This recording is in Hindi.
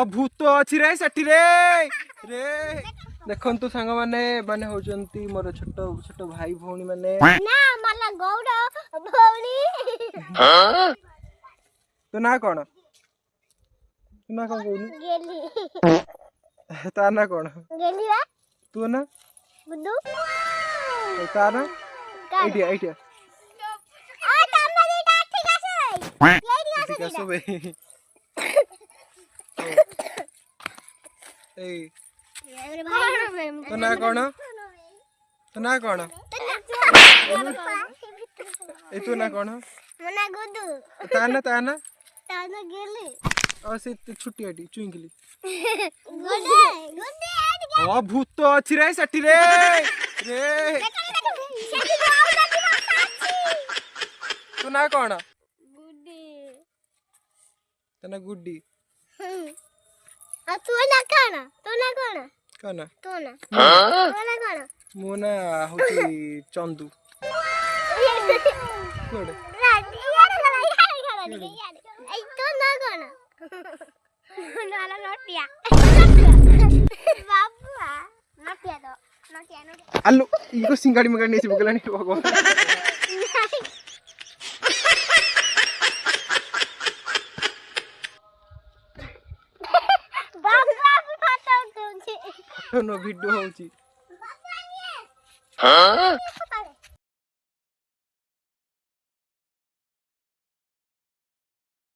भूत अच्छी रे सेठी रे रे देखंतु सांग माने माने होचंती मोर छोट छोट भाई भौणी माने ना मला गौड़ भौणी तो ना कोन तू ना कोन कहू गेली ता ना कोन गेली बा तू ना गुड्डू ता ना आइडिया आइडिया आ तम्मा दीटा ठीक আছে ठीक আছে बे ए तो ना कोन ए तू ना कोन मना गुड्डू ताना गेली और से छुट्टी आटी चुइंगली गुड्डू गुड्डू ओ भूत अच्छी रे सेठी रे रे तू ना कोन गुड्डी तना गुड्डी आ तू ना काना कना तू ना काना मो ना होची चंदू कोड अल्लो इको सिंगाड़ी मगाड़ी नहीं बगलानी भगवान नो वीडियो होची